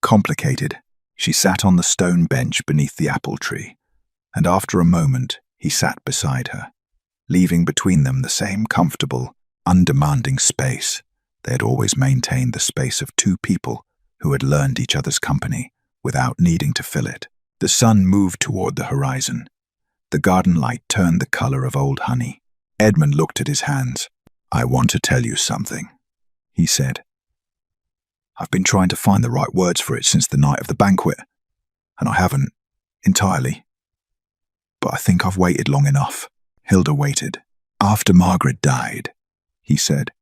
"Complicated." She sat on the stone bench beneath the apple tree, and after a moment he sat beside her, leaving between them the same comfortable, undemanding space. They had always maintained the space of 2 people who had learned each other's company without needing to fill it. The sun moved toward the horizon. The garden light turned the color of old honey. Edmund looked at his hands. "I want to tell you something," he said. "I've been trying to find the right words for it since the night of the banquet, and I haven't, entirely. But I think I've waited long enough." Hilda waited. "After Margaret died," he said,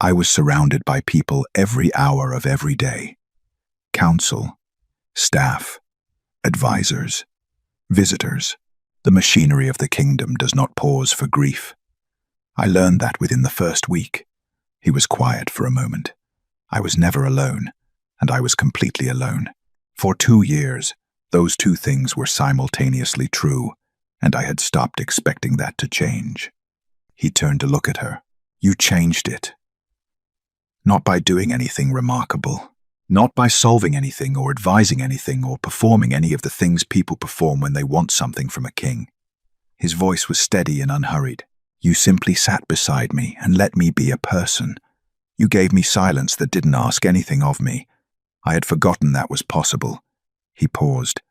"I was surrounded by people every hour of every day. Council, staff, advisors, visitors. The machinery of the kingdom does not pause for grief. I learned that within the first week." He was quiet for a moment. "I was never alone, and I was completely alone. For 2 years, those 2 things were simultaneously true, and I had stopped expecting that to change." He turned to look at her. "You changed it. Not by doing anything remarkable. Not by solving anything or advising anything or performing any of the things people perform when they want something from a king." His voice was steady and unhurried. "You simply sat beside me and let me be a person. You gave me silence that didn't ask anything of me. I had forgotten that was possible." He paused.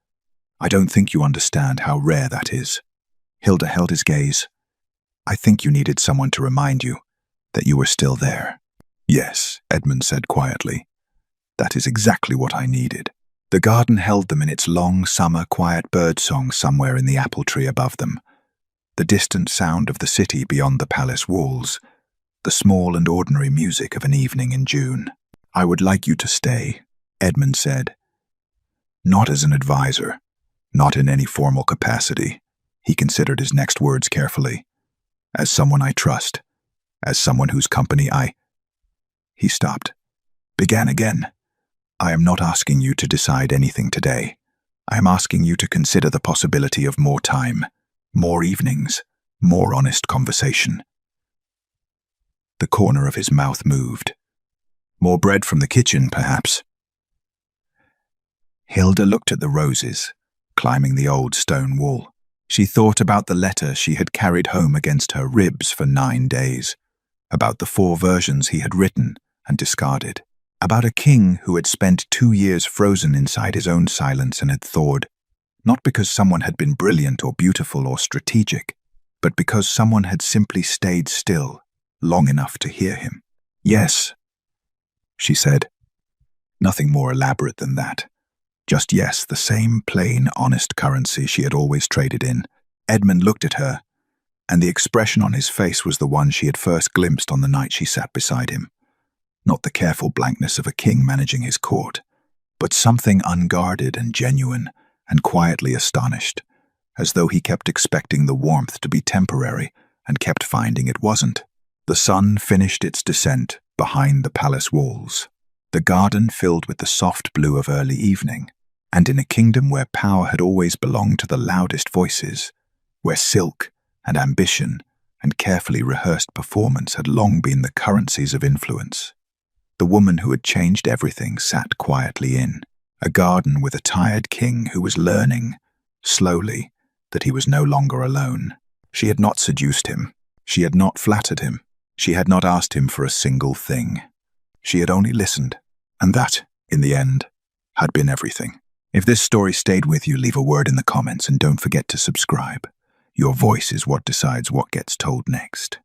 "I don't think you understand how rare that is." Hilda held his gaze. "I think you needed someone to remind you that you were still there." "Yes," Edmund said quietly. "That is exactly what I needed." The garden held them in its long summer quiet birdsong somewhere in the apple tree above them. The distant sound of the city beyond the palace walls. The small and ordinary music of an evening in June. "I would like you to stay," Edmund said. "Not as an advisor, not in any formal capacity." He considered his next words carefully. "As someone I trust, as someone whose company I—" He stopped, began again. "I am not asking you to decide anything today. I am asking you to consider the possibility of more time, more evenings, more honest conversation." The corner of his mouth moved. "More bread from the kitchen, perhaps." Hilda looked at the roses, climbing the old stone wall. She thought about the letter she had carried home against her ribs for 9 days, about the 4 versions he had written and discarded, about a king who had spent 2 years frozen inside his own silence and had thawed, Not because someone had been brilliant or beautiful or strategic, but because someone had simply stayed still long enough to hear him. "Yes," she said. Nothing more elaborate than that. Just yes, the same plain, honest currency she had always traded in. Edmund looked at her, and the expression on his face was the one she had first glimpsed on the night she sat beside him. Not the careful blankness of a king managing his court, but something unguarded and genuine and quietly astonished, as though he kept expecting the warmth to be temporary and kept finding it wasn't. The sun finished its descent behind the palace walls, the garden filled with the soft blue of early evening, and in a kingdom where power had always belonged to the loudest voices, where silk and ambition and carefully rehearsed performance had long been the currencies of influence. The woman who had changed everything sat quietly in a garden with a tired king who was learning, slowly, that he was no longer alone. She had not seduced him. She had not flattered him. She had not asked him for a single thing. She had only listened, and that, in the end, had been everything. If this story stayed with you, leave a word in the comments and don't forget to subscribe. Your voice is what decides what gets told next.